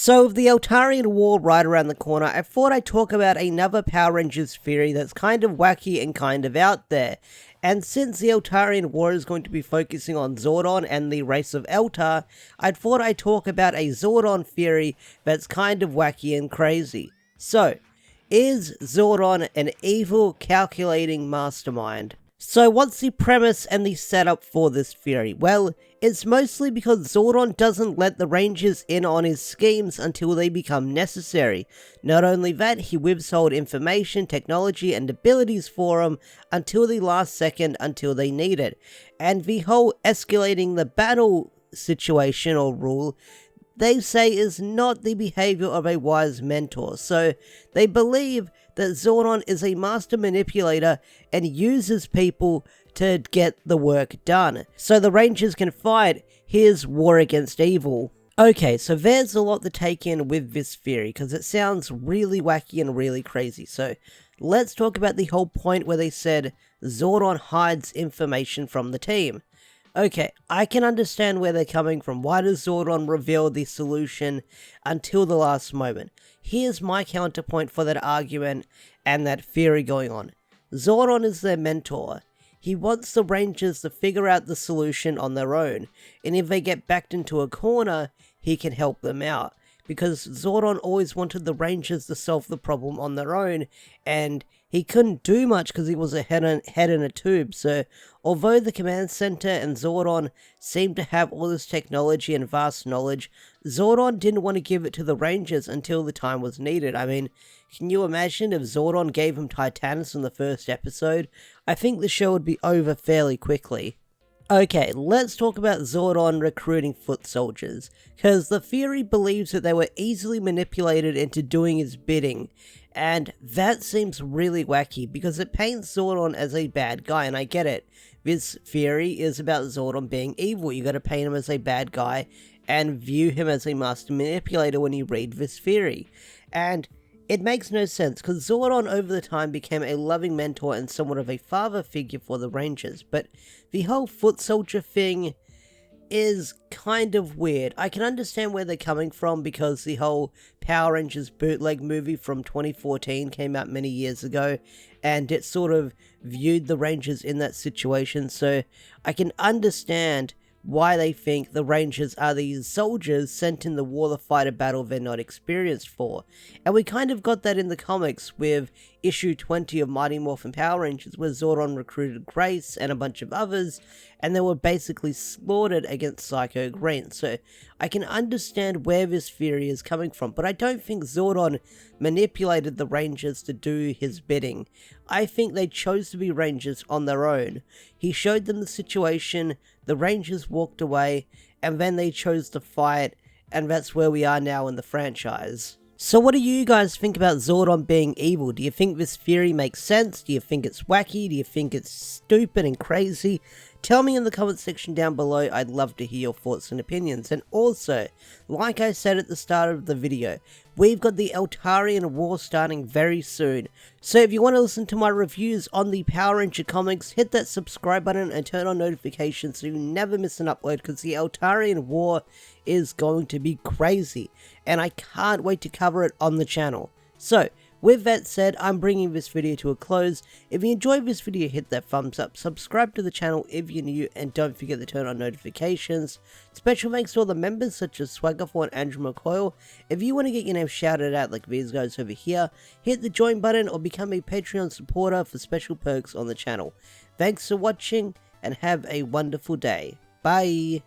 So with the Eltarian War right around the corner, I thought I'd talk about another Power Rangers theory that's kind of wacky and kind of out there. And since the Eltarian War is going to be focusing on Zordon and the race of Eltar, I thought I'd talk about a Zordon theory that's kind of wacky and crazy. So, is Zordon an evil, calculating mastermind? So what's the premise and the setup for this theory? Well, it's mostly because Zordon doesn't let the Rangers in on his schemes until they become necessary. Not only that, he withheld information, technology, and abilities for them until the last second until they need it. And the whole escalating the battle situation or rule, they say is not the behavior of a wise mentor. So they believe that Zordon is a master manipulator and uses people to get the work done, so the Rangers can fight his war against evil. Okay, so there's a lot to take in with this theory, because it sounds really wacky and really crazy. So let's talk about the whole point where they said Zordon hides information from the team. Okay, I can understand where they're coming from. Why does Zordon reveal the solution until the last moment? Here's my counterpoint for that argument and that theory going on. Zordon is their mentor. He wants the Rangers to figure out the solution on their own, and if they get backed into a corner, he can help them out. Because Zordon always wanted the Rangers to solve the problem on their own, and he couldn't do much because he was a head in a tube. So although the command center and Zordon seemed to have all this technology and vast knowledge, Zordon didn't want to give it to the Rangers until the time was needed. I mean, can you imagine if Zordon gave him Titanus in the first episode? I think the show would be over fairly quickly. Okay, let's talk about Zordon recruiting foot soldiers, because the theory believes that they were easily manipulated into doing his bidding, and that seems really wacky because it paints Zordon as a bad guy, and I get it. This theory is about Zordon being evil. You gotta paint him as a bad guy and view him as a master manipulator when you read this theory. And it makes no sense, because Zordon over the time became a loving mentor and somewhat of a father figure for the Rangers, but the whole foot soldier thing is kind of weird. I can understand where they're coming from, because the whole Power Rangers bootleg movie from 2014 came out many years ago, and it sort of viewed the Rangers in that situation, so I can understand why they think the Rangers are these soldiers sent in the war to fight a battle they're not experienced for. And we kind of got that in the comics with issue 20 of Mighty Morphin Power Rangers, where Zordon recruited Grace and a bunch of others, and they were basically slaughtered against Psycho Green. So I can understand where this theory is coming from, but I don't think Zordon manipulated the Rangers to do his bidding. I think they chose to be Rangers on their own. He showed them the situation, the Rangers walked away, and then they chose to fight, and that's where we are now in the franchise. So what do you guys think about Zordon being evil? Do you think this theory makes sense? Do you think it's wacky? Do you think it's stupid and crazy? Tell me in the comment section down below. I'd love to hear your thoughts and opinions. And also, like I said at the start of the video, we've got the Eltarian War starting very soon. So if you want to listen to my reviews on the Power Ranger comics, hit that subscribe button and turn on notifications so you never miss an upload, because the Eltarian War is going to be crazy, and I can't wait to cover it on the channel. So, with that said, I'm bringing this video to a close. If you enjoyed this video, hit that thumbs up, subscribe to the channel if you're new, and don't forget to turn on notifications. Special thanks to all the members such as Swaggerful and Andrew McCoyle. If you want to get your name shouted out like these guys over here, hit the join button or become a Patreon supporter for special perks on the channel. Thanks for watching, and have a wonderful day. Bye!